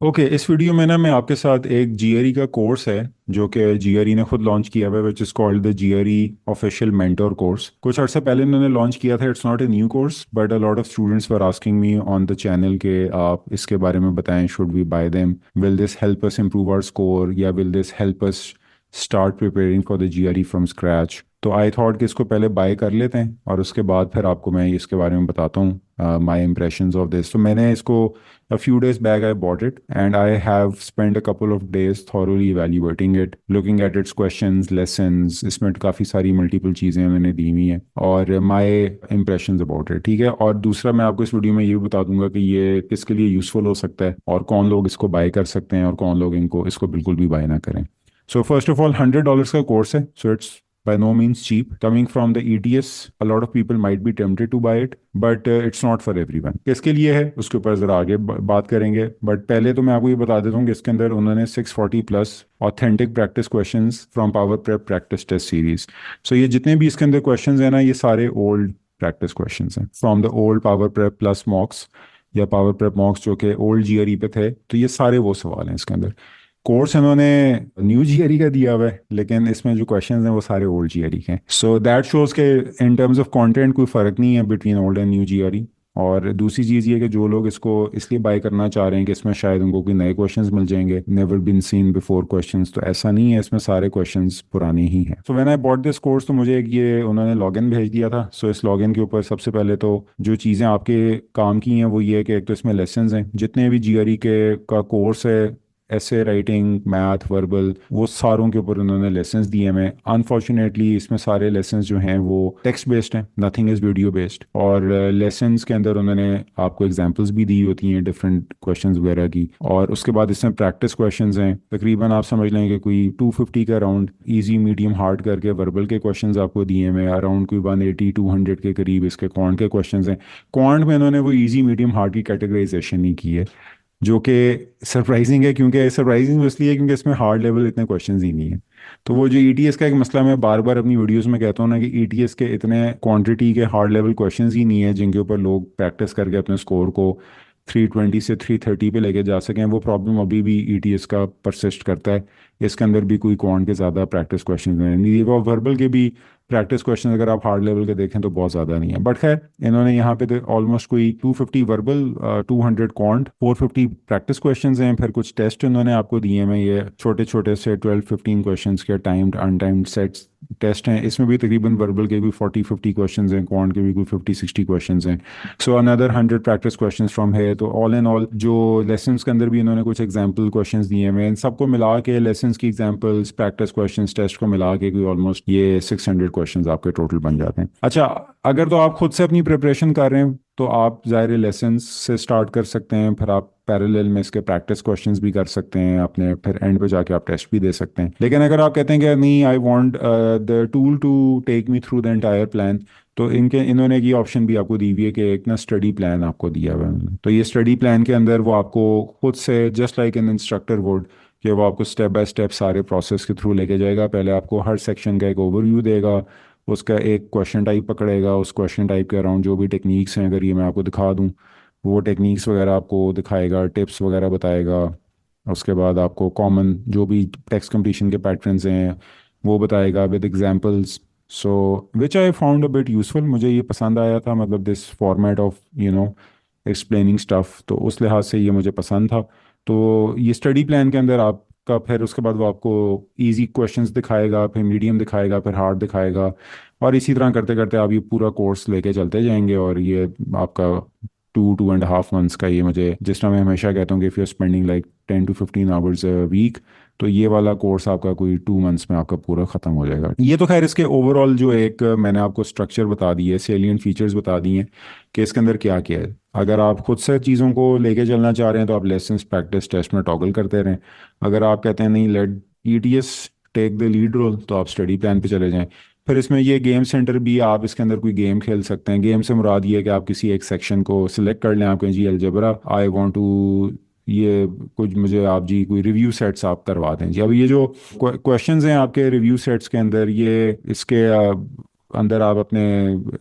Okay इस video में ना मैं आपके साथ एक जीआरई का कोर्स है जो कि जीआरई ने खुद लॉन्च किया हुआ है which is called the GRE official mentor course. कुछ अर्सा पहले इन्होंने लॉन्च किया था। It's not a new course but a lot of students were asking me on the channel के आप इसके बारे में बताएं, should we buy them, will this help us improve our score या will this help us start preparing for the GRE from scratch. तो I thought कि इसको पहले बाय कर लेते हैं और उसके बाद फिर आपको मैं इसके बारे में बताता हूँ माई इम्प्रेशंस ऑफ दिस। तो मैंने इसको a few days back I bought it and I have spent a couple of days thoroughly evaluating it, looking at its questions, lessons। इसमें काफ़ी सारी मल्टीपल चीज़ें मैंने दी हुई हैं और my impressions about it। ठीक है, और दूसरा मैं आपको इस वीडियो में ये भी बता दूंगा कि ये किसके लिए यूज़फुल हो सकता है और कौन लोग इसको बाय कर सकते हैं और कौन लोग इनको इसको बिल्कुल भी बाय ना करें। सो फर्स्ट ऑफ ऑल $100 का कोर्स है, so it's by no means cheap. Coming from the ETS, a lot of people might be tempted to buy it, but it's not for everyone। किसके लिए है उसके ऊपर ज़रा आगे बात करेंगे, बट पहले तो मैं आपको ये बता देता हूँ कि इसके अंदर उन्होंने 640 plus authentic practice questions from power prep practice test series. So ये जितने भी इसके अंदर क्वेश्चंस हैं ना, ये सारे ओल्ड प्रैक्टिस क्वेश्चंस हैं from the old power prep plus मॉक्स या पावर प्रेप मॉक्स जो कि ओल्ड जीआरई पे थे। तो ये सारे वो सवाल हैं इसके अंदर। कोर्स इन्होंने न्यू जीआरई का दिया हुआ है लेकिन इसमें जो क्वेश्चंस हैं वो सारे ओल्ड जीआरई के हैं। सो दैट शोज के इन टर्म्स ऑफ कंटेंट कोई फ़र्क नहीं है between old and new GRE. और दूसरी चीज़ ये कि जो लोग इसको इसलिए बाय करना चाह रहे हैं कि इसमें शायद उनको कोई नए क्वेश्चंस मिल जाएंगे, never been seen before questions, तो ऐसा नहीं है, इसमें सारे क्वेश्चंस पुराने ही हैं। So when I bought this course तो मुझे एक ये उन्होंने लॉगिन भेज दिया था। सो इस लॉगिन के ऊपर सबसे पहले तो जो चीज़ें आपके काम की हैं वो ये है कि एक तो इसमें लेसन्स हैं, जितने भी जीआरई के का कोर्स है, ऐसे राइटिंग मैथ वर्बल, वो सारों के ऊपर उन्होंने लेसन्स दिए हैं। अनफॉर्चुनेटली इसमें सारे लेसन्स जो हैं वो टेक्स्ट बेस्ड हैं, नथिंग इज़ वीडियो बेस्ड। और लेसन्स के अंदर उन्होंने आपको एग्जांपल्स भी दी होती हैं डिफरेंट क्वेश्चंस वगैरह की। और उसके बाद इसमें प्रैक्टिस क्वेश्चंस हैं, तकरीबन आप समझ लेंगे कोई 250 के अराउंड इजी मीडियम हार्ड करके वर्बल के क्वेश्चंस आपको दिए हैं। अराउंड कोई 180 200 के करीब इसके क्वांट के क्वेश्चंस हैं। क्वांट में उन्होंने वो इजी मीडियम हार्ड की कैटेगराइजेशन नहीं की है, जो कि सरप्राइजिंग है, क्योंकि सरप्राइजिंग इसलिए क्योंकि इसमें हार्ड लेवल इतने क्वेश्चंस ही नहीं है। तो वो जो ईटीएस का एक मसला, मैं बार बार अपनी वीडियोस में कहता हूँ ना कि ईटीएस के इतने क्वांटिटी के हार्ड लेवल क्वेश्चंस ही नहीं है जिनके ऊपर लोग प्रैक्टिस करके अपने स्कोर को 320 से 330 पे लेके जा सकें। वो प्रॉब्लम अभी भी ईटीएस का परसिस्ट करता है। इसके अंदर भी कोई क्वांट के ज़्यादा प्रैक्टिस क्वेश्चन नहीं है, वो वर्बल के भी प्रैक्टिस क्वेश्चन अगर आप हार्ड लेवल के देखें तो बहुत ज़्यादा नहीं है। बट खैर इन्होंने यहाँ पे तो ऑलमोस्ट कोई 250 वर्बल, 200 क्वांट, 450 प्रैक्टिस क्वेश्चंस हैं। फिर कुछ टेस्ट उन्होंने आपको दिए हैं, ये छोटे छोटे से 12-15 क्वेश्चंस के टाइम्ड अनटाइम्ड सेट्स टेस्ट हैं। इसमें भी तकरीबन वर्बल के भी 40-50 क्वेश्चंस हैं, क्वांट के भी कोई 50-60 क्वेश्चंस हैं। So another 100 practice questions from है। तो ऑल इन ऑल जो लेसन्स के अंदर भी इन्होंने कुछ एग्जाम्पल क्वेश्चंस दिए हैं, इन सबको मिला के लेसन्स की एग्जाम्पल्स प्रैक्टिस क्वेश्चंस टेस्ट को मिला के कोई ऑलमोस्ट ये 600 क्वेश्चंस आपके टोटल बन जाते हैं। अच्छा, अगर तो आप खुद से अपनी प्रिपरेशन कर रहे हैं तो आप ज़ाहिर लेसन्स से स्टार्ट कर सकते हैं, फिर आप पैरेलल में इसके प्रैक्टिस क्वेश्चंस भी कर सकते हैं अपने, फिर एंड पे जाके आप टेस्ट भी दे सकते हैं। लेकिन अगर आप कहते हैं कि नहीं, I want the tool to take me through the entire plan, तो इन्होंने ये ऑप्शन भी आपको दी हुई है कि एक ना स्टडी प्लान आपको दिया हुआ है उन्होंने। तो ये स्टडी प्लान के अंदर वो आपको खुद से just like an instructor would, कि वो आपको स्टेप बाय स्टेप सारे प्रोसेस के थ्रू लेके जाएगा। पहले आपको हर सेक्शन का एक ओवरव्यू देगा, उसका एक क्वेश्चन टाइप पकड़ेगा, उस क्वेश्चन टाइप के अराउंड जो भी टेक्निक्स हैं, अगर ये मैं आपको दिखा दूँ, वो टेक्निक्स वगैरह आपको दिखाएगा, टिप्स वगैरह बताएगा। उसके बाद आपको कॉमन जो भी टेक्स्ट कंप्लीशन के पैटर्न्स हैं वो बताएगा with examples. So which I found a bit useful, मुझे ये पसंद आया था, मतलब this format of explaining stuff, तो उस लिहाज से ये मुझे पसंद था। तो ये स्टडी प्लान के अंदर आपका फिर उसके बाद वो आपको इजी क्वेश्चंस दिखाएगा, फिर मीडियम दिखाएगा, फिर हार्ड दिखाएगा, और इसी तरह करते करते आप ये पूरा कोर्स लेके चलते जाएंगे। और ये आपका 2-2.5 मंथ्स का, ये मुझे जिस तरह मैं हमेशा कहता हूँ कि if you spending like 10 to 15 hours a week, तो ये वाला कोर्स आपका कोई 2 मंथ्स में आपका पूरा ख़त्म हो जाएगा। ये तो खैर इसके ओवरऑल जो एक मैंने आपको स्ट्रक्चर बता दी है, सेलियंट फीचर्स बता दिए हैं कि इसके अंदर क्या क्या है। अगर आप खुद से चीज़ों को लेके चलना चाह रहे हैं तो आप लेसन्स प्रैक्टिस टेस्ट में टॉगल करते रहें। अगर आप कहते हैं नहीं, let ETS take the lead role, तो आप स्टडी प्लान पे चले जाएं। फिर इसमें ये गेम सेंटर भी, आप इसके अंदर कोई गेम खेल सकते हैं। गेम से मुराद ये है कि आप किसी एक सेक्शन को सिलेक्ट कर लें, आप कहें जी अलजबरा आई वांट टू, ये कुछ मुझे आप जी कोई रिव्यू सेट्स आप करवा दें जी। अब ये जो क्वेश्चंस हैं आपके रिव्यू सेट्स के अंदर, ये इसके अंदर आप अपने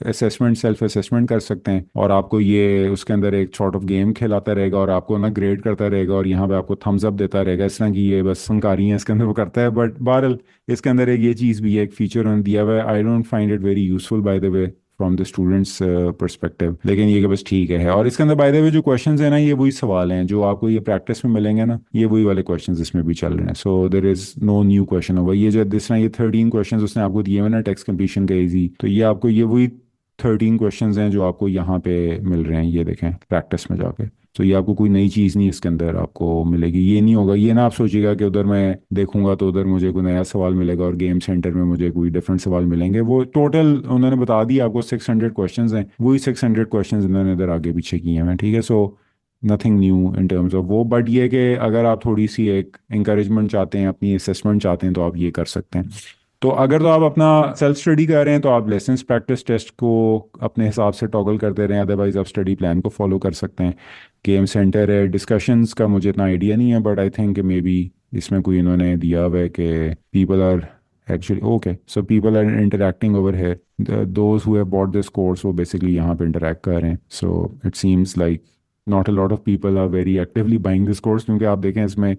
असेसमेंट सेल्फ असेसमेंट कर सकते हैं, और आपको ये उसके अंदर एक सॉर्ट ऑफ गेम खिलाता रहेगा और आपको ना ग्रेड करता रहेगा और यहाँ पे आपको थम्स अप देता रहेगा। इस तरह की ये बस फनकारियाँ इसके अंदर वो करता है, बट बहरहाल इसके अंदर एक ये चीज़ भी है, एक फीचर उन्होंने दिया हुआ है। I don't find it very useful by the way from the students perspective, लेकिन ये कि बस ठीक है। और इसके अंदर बाय द वे जो क्वेश्चंस है ना, ये वही सवाल हैं जो आपको ये प्रैक्टिस में मिलेंगे ना, ये वही वाले क्वेश्चंस इसमें भी चल रहे हैं। So there is no new question होगा। ये जो जिस तरह ये 13 क्वेश्चंस उसने आपको दिए हुए ना टेक्स्ट कंप्लीशन का इजी, तो ये आपको ये वही 13 क्वेश्चंस हैं जो आपको यहाँ पे मिल रहे हैं, ये देखें प्रैक्टिस में जाके। तो ये आपको कोई नई चीज़ नहीं इसके अंदर आपको मिलेगी। ये नहीं होगा, ये ना आप सोचिएगा कि उधर मैं देखूंगा तो उधर मुझे कोई नया सवाल मिलेगा और गेम सेंटर में मुझे कोई डिफरेंट सवाल मिलेंगे। वो टोटल उन्होंने बता दिया आपको 600 क्वेश्चंस हैं, वही 600 क्वेश्चंस उन्होंने इधर आगे पीछे किए हैं, ठीक है। So nothing new in terms of वो, बट ये कि अगर आप थोड़ी सी एक इंकरेजमेंट चाहते हैं, अपनी असेसमेंट चाहते हैं, तो आप ये कर सकते हैं। तो अगर तो आप अपना सेल्फ स्टडी कर रहे हैं तो आप लेसन्स प्रैक्टिस टेस्ट को अपने हिसाब से टॉगल करते रहें, अदरवाइज आप स्टडी प्लान को फॉलो कर सकते हैं। गेम सेंटर है, डिस्कशंस का मुझे इतना आइडिया नहीं है, but I think maybe इसमें कोई इन्होंने दिया हुआ है कि people are actually okay, so people are interacting over है, those who have bought this course वो बेसिकली यहाँ पे इंटरेक्ट कर रहे हैं। So it seems like not a lot of people are very actively buying this course, क्योंकि आप देखें इसमें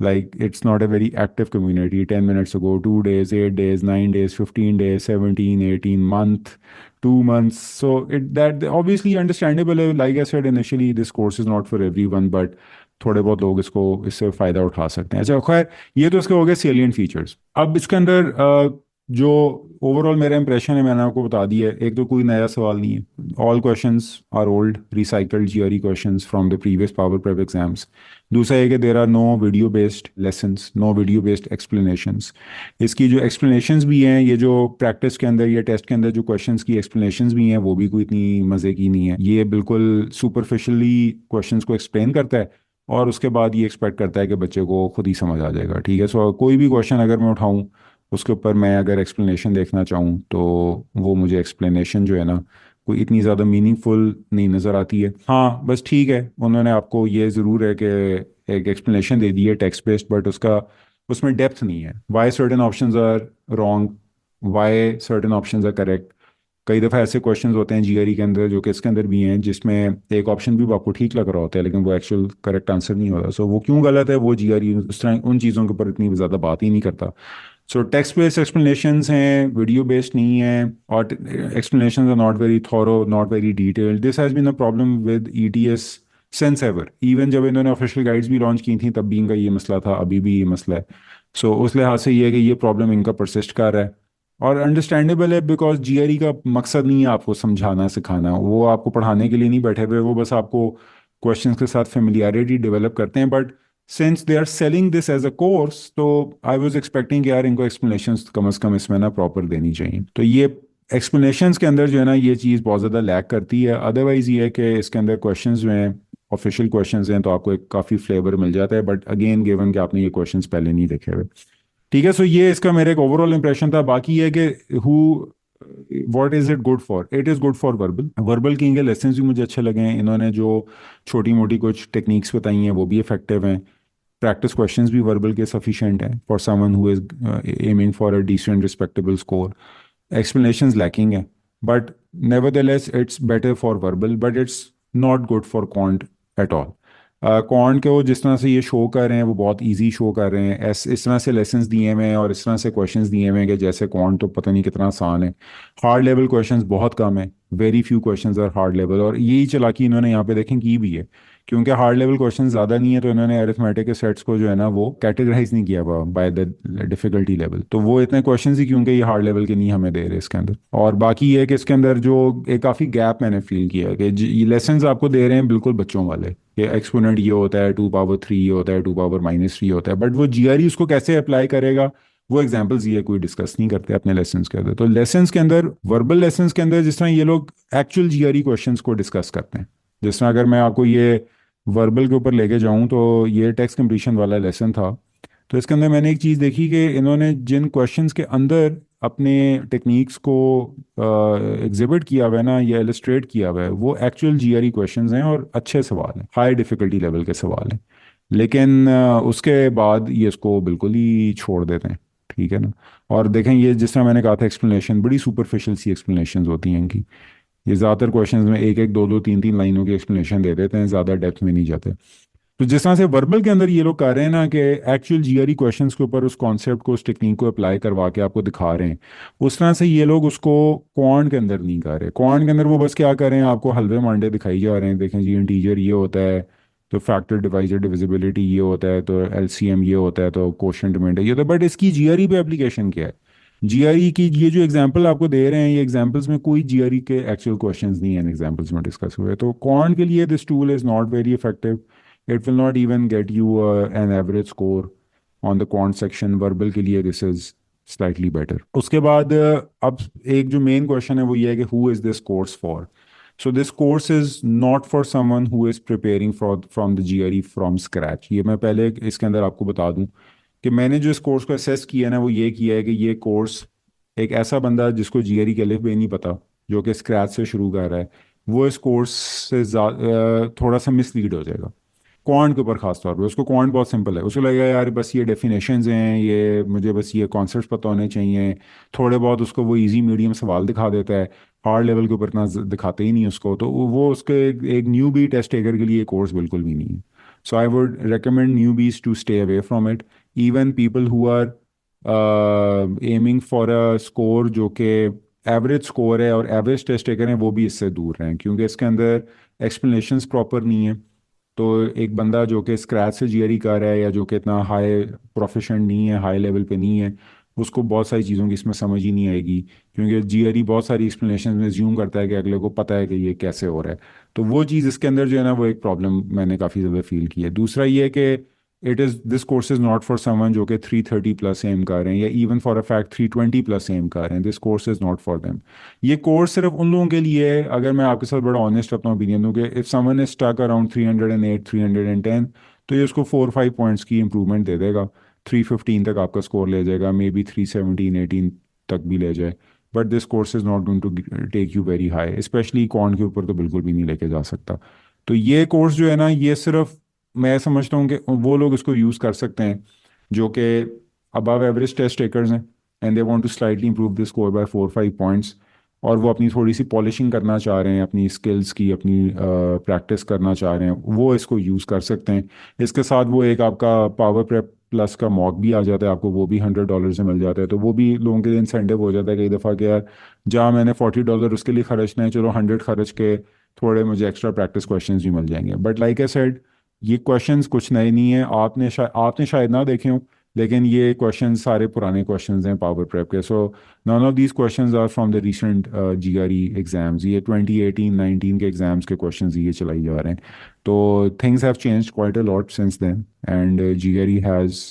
like it's not a very active community. 10 minutes ago, 2 days, 8 days, 9 days, 15 days, 17, 18 month, 2 months. So it that obviously understandable है। Like I said initially, this course is not for everyone, but थोड़े बहुत लोग इसको इससे फ़ायदा उठा सकते हैं। अच्छा खैर, ये तो इसके हो गए सेलियंट फीचर्स। अब इसके अंदर जो ओवरऑल मेरा इंप्रेशन है मैंने आपको बता दिया है। एक तो कोई नया सवाल नहीं है, all questions are old recycled GRE questions from the previous power prep exams. दूसरा है कि there are no video based lessons, no video based explanations. इसकी जो एक्सप्लेनेशंस भी हैं, ये जो प्रैक्टिस के अंदर या टेस्ट के अंदर जो क्वेश्चंस की एक्सप्लेनेशंस भी हैं, वो भी कोई इतनी मज़े की नहीं है। ये बिल्कुल सुपरफिशली क्वेश्चंस को एक्सप्लेन करता है और उसके बाद ये एक्सपेक्ट करता है कि बच्चे को खुद ही समझ आ जाएगा, ठीक है। सो कोई भी क्वेश्चन अगर मैं उठाऊँ उसके ऊपर मैं अगर एक्सप्लेनेशन देखना चाहूँ तो वो मुझे एक्सप्लेनेशन जो है ना कोई इतनी ज़्यादा मीनिंगफुल नहीं नज़र आती है। हाँ बस ठीक है, उन्होंने आपको ये ज़रूर है कि एक एक्सप्लेनेशन दे दी है टेक्स्ट बेस्ड, बट उसका उसमें डेप्थ नहीं है। Why certain options are wrong, why certain options are correct. कई दफ़ा ऐसे क्वेश्चंस होते हैं जीआरई के अंदर, जो कि इसके अंदर भी हैं, जिसमें एक ऑप्शन भी आपको ठीक लग रहा होता है लेकिन वो एक्चुअल करेक्ट आंसर नहीं होता। सो वो क्यों गलत है, वो जीआरई उस तरह उन चीज़ों के ऊपर इतनी ज़्यादा बात ही नहीं करता। सो टेक्स्ट बेस्ड एक्सप्लेनेशंस हैं, वीडियो बेस्ड नहीं है, और explanations are not very thorough, not very detailed. This has been a problem with ETS since ever. Even जब इन्होंने ऑफिशियल गाइड्स भी लॉन्च की थी तब भी इनका ये मसला था, अभी भी ये मसला है। सो उस लिहाज से ये है कि ये प्रॉब्लम इनका परसिस्ट कर रहा है, और अंडरस्टैंडेबल है, बिकॉज जीआरई का मकसद नहीं है आपको समझाना सिखाना, वो आपको पढ़ाने के लिए नहीं बैठे हुए, वो बस आपको क्वेश्चंस के साथ फेमिलियरिटी डेवलप करते हैं। But since they are selling this as a course, तो आई वाज एक्सपेक्टिंग कि यार इनको एक्सप्लेनेशंस कम से कम इसमें ना प्रॉपर देनी चाहिए। तो ये एक्सप्लेनेशंस के अंदर जो है ना ये चीज़ बहुत ज़्यादा लैक करती है। अदरवाइज ये है कि इसके अंदर क्वेश्चंस जो हैं ऑफिशियल क्वेश्चंस हैं तो आपको एक काफ़ी फ्लेवर मिल जाता है, बट अगेन गिवन कि आपने ये क्वेश्चंस पहले नहीं देखे हुए, ठीक है। सो ये इसका मेरा एक ओवरऑल इंप्रेशन था। बाकी ये कि who what is it good for, it is good for verbal, verbal की इनके लेसन भी मुझे अच्छे लगे हैं। इन्होंने जो छोटी मोटी कुछ टेक्निक्स बताई हैं वो भी इफेक्टिव हैं। प्रैक्टिस क्वेश्चंस भी वर्बल के सफिशिएंट हैं for someone who is aiming for a decent respectable score. Explanations lacking है, but nevertheless it's better for verbal, but it's not good for quant at all. Quant के वो जिस तरह से ये शो कर रहे हैं वो बहुत इजी शो कर रहे हैं, इस तरह से लेसन्स दिए हुए हैं और इस तरह से क्वेश्चंस दिए हुए हैं कि जैसे क्वांट तो पता नहीं कितना आसान है। हार्ड लेवल क्वेश्चंस बहुत कम है, very few questions are hard level, और यही चालाकी इन्होंने यहाँ पे देखें की भी है, क्योंकि हार्ड लेवल क्वेश्चन ज़्यादा नहीं है तो इन्होंने अरिथमेटिक के सेट्स को जो है ना वो कैटेगराइज नहीं किया हुआ बाय द डिफिकल्टी लेवल। तो वो इतने क्वेश्चन ही क्योंकि ये हार्ड लेवल के नहीं हमें दे रहे इसके अंदर। और बाकी ये है कि इसके अंदर जो एक काफ़ी गैप मैंने फील किया है कि ये लेसन आपको दे रहे हैं बिल्कुल बच्चों वाले, कि एक्सपोनेंट ये होता है, 2 पावर 3 ये होता है, 2 पावर -3 होता है, बट वो जीआरई उसको कैसे अप्लाई करेगा वो एग्जाम्पल्स ये कोई डिस्कस नहीं करते अपने लेसन्स के अंदर। तो लेसन्स के अंदर, वर्बल लेसन्स के अंदर जिस तरह ये लोग एक्चुअल जीआरई क्वेश्चंस को डिस्कस करते हैं, जिस तरह अगर मैं आपको ये वर्बल के ऊपर लेके जाऊं तो ये टेक्स्ट कंप्लीशन वाला लेसन था, तो इसके अंदर मैंने एक चीज़ देखी कि इन्होंने जिन क्वेश्चंस के अंदर अपने टेक्निक्स को एग्जिबिट किया हुआ है ना या इलस्ट्रेट किया हुआ है वो एक्चुअल जीआरई क्वेश्चंस हैं और अच्छे सवाल हैं, हाई डिफिकल्टी लेवल के सवाल हैं, लेकिन उसके बाद ये इसको बिल्कुल ही छोड़ देते हैं। ठीक है ना। और देखें ये जिस तरह मैंने कहा था एक्सप्लेनेशन बड़ी सुपरफिशियल सी एक्सप्लेनेशन होती हैं इनकी। ये ज़्यादातर क्वेश्चंस में एक एक दो दो तीन तीन लाइनों की एक्सप्लेनेशन दे देते हैं, ज़्यादा डेप्थ में नहीं जाते। तो जिस तरह से वर्बल के अंदर ये लोग कर रहे हैं ना कि एक्चुअल जीआरई क्वेश्चंस के ऊपर उस कॉन्सेप्ट को, उस टेक्निक को अप्लाई करवा के आपको दिखा रहे हैं, उस तरह से ये लोग उसको क्वांट के अंदर नहीं कर रहे। क्वांट के अंदर वो बस क्या कर रहे हैं, आपको हलवे मांडे दिखाई जा रहे हैं, देखें जी इंटीजर ये होता है तो फैक्टर डिवाइजर डिविजिबिलिटी ये होता है, तो एलसीएम ये होता है, तो कोशेंट डिमांड ये होता है। बट इसकी जीआरई पे एप्लीकेशन क्या है? जीआरई की ये जो एग्जांपल आपको दे रहे हैं, ये एग्जांपल्स में कोई जीआरई के एक्चुअल क्वेश्चंस नहीं है एग्जांपल्स में डिस्कस हुए। तो क्वांट के लिए this tool is not very effective. It will not even get you an average score on the quant section. Verbal के लिए दिस इज स्लाइटली बेटर। उसके बाद अब एक जो मेन क्वेश्चन है वो ये है कि who is this course for? So this course is not for someone who is preparing for from the GRE from scratch. ये मैं पहले इसके अंदर आपको बता दूं कि मैंने जो इस कोर्स को असेस किया ना वो ये किया है कि ये कोर्स एक ऐसा बंदा जिसको जीआरई के अलिफ बे नहीं पता, जो कि स्क्रैच से शुरू कर रहा है, वो इस कोर्स से थोड़ा सा मिसलीड हो जाएगा। क्वांट के ऊपर खास तौर पे उसको क्वांट बहुत सिंपल है, उसको लगेगा यार बस ये डेफिनेशंस हैं, ये मुझे बस ये कॉन्सेप्ट्स पता होने चाहिए। थोड़े बहुत उसको वो इजी मीडियम सवाल दिखा देता है, हार्ड लेवल के ऊपर इतना दिखाते ही नहीं उसको। तो वो उसके एक न्यू बी टेस्ट टेकर के लिए कोर्स बिल्कुल भी नहीं है। So I would recommend newbies to stay away from it. Even people who are aiming for a score जो कि एवरेज स्कोर है और एवरेज टेस्ट टेकर हैं, वो भी इससे दूर रहें, क्योंकि इसके अंदर एक्सप्लेनेशंस प्रॉपर नहीं है। तो एक बंदा जो कि स्क्रैच से जीआरई कर रहा है या जो कि इतना हाई प्रोफिशिएंट नहीं है, हाई लेवल पे नहीं है, उसको बहुत सारी चीज़ों की इसमें समझ ही नहीं आएगी, क्योंकि जीआरई बहुत सारी एक्सप्लेनेशन में ज्यूम करता है कि अगले को पता है कि ये कैसे हो रहा है। तो वो चीज़ इसके अंदर जो है ना वो एक प्रॉब्लम मैंने काफ़ी ज़्यादा फील की है। दूसरा ये कि it is this course is not for someone जो कि 330 प्लस एम कर रहे हैं या even for a fact 320 plus aim कर रहे हैं। This course is not for them. ये कोर्स सिर्फ उन लोगों के लिए है, अगर मैं आपके साथ बड़ा ऑनेस्ट अपना ओपिनियन दूं, कि if someone is stuck around 308 310, तो ये उसको 4-5 पॉइंट्स की इंप्रूवमेंट दे देगा, 315 तक आपका स्कोर ले जाएगा, मे बी 317-18 तक भी ले जाए। But this course is not going to take you very high, specially कॉन के ऊपर तो बिल्कुल भी नहीं लेके जा सकता। तो ये कोर्स जो है ना, ये सिर्फ मैं समझता हूँ कि वो लोग इसको यूज़ कर सकते हैं जो कि अबव एवरेज टेस्ट टेकर्स हैं and they want to slightly improve the score by 4-5 points, और वो अपनी थोड़ी सी पॉलिशिंग करना चाह रहे हैं, अपनी स्किल्स की अपनी प्रैक्टिस करना चाह रहे हैं, वो इसको यूज़ कर सकते हैं। इसके साथ वो एक आपका पावर प्रेप प्लस का मॉक भी आ जाता है आपको, वो भी $100 से मिल जाता है। तो वो भी लोगों के लिए इंसेंटिव हो जाता है कई दफ़ा कि यार जहाँ मैंने $40 उसके लिए खर्चना है, चलो 100 खर्च के थोड़े मुझे एक्स्ट्रा प्रैक्टिस क्वेश्चंस भी मिल जाएंगे। बट लाइक आई सेड, ये क्वेश्चंस कुछ नए नहीं है, आपने शायद ना देखे हों, लेकिन ये क्वेश्चंस सारे पुराने क्वेश्चंस हैं पावर प्रेप के। So none of these questions are from the recent GRE exams. ये 2018-19 के एग्जाम्स के क्वेश्चंस ये चलाई जा रहे हैं। तो things have changed quite a lot since then, and GRE has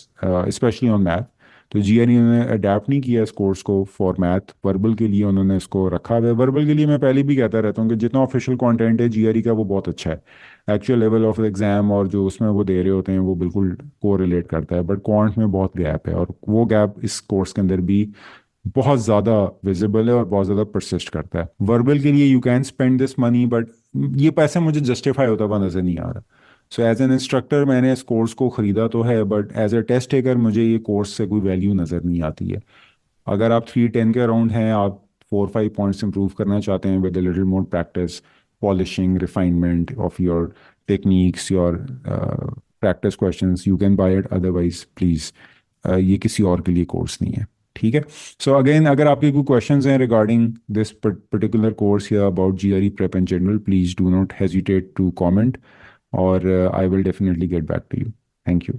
specially on math, तो जीआरई ने अडेप्ट नहीं किया इस कोर्स को फॉर मैथ। वर्बल के लिए उन्होंने इसको रखा हुआ है। वर्बल के लिए मैं पहले भी कहता रहता हूँ कि जितना ऑफिशियल कंटेंट है जीआरई का वो बहुत अच्छा है, एक्चुअल लेवल ऑफ एग्जाम और जो उसमें वो दे रहे होते हैं वो बिल्कुल को रिलेट करता है। बट क्वांट में बहुत गैप है, और वो गैप इस कोर्स के अंदर भी बहुत ज़्यादा विजिबल है और बहुत ज़्यादा परसिस्ट करता है। वर्बल के लिए you can spend this money, but ये पैसा मुझे जस्टिफाई होता हुआ नज़र नहीं आ रहा। सो एज एन इंस्ट्रक्टर मैंने इस कोर्स को ख़रीदा तो है, but as a test taker मुझे ये कोर्स से कोई वैल्यू नज़र नहीं आती है। अगर आप 310 के अराउंड हैं, आप 4-5 पॉइंट्स इंप्रूव करना चाहते हैं with little more practice, polishing, refinement of your techniques, your practice questions, you can buy it. Otherwise please ये किसी और के लिए कोर्स नहीं है। ठीक है। सो अगेन, अगर आपके कोई क्वेश्चंस हैं रिगार्डिंग दिस पर्टिकुलर कोर्स या about GRE prep in general, please do not hesitate to comment, और I will definitely get back to you. Thank you.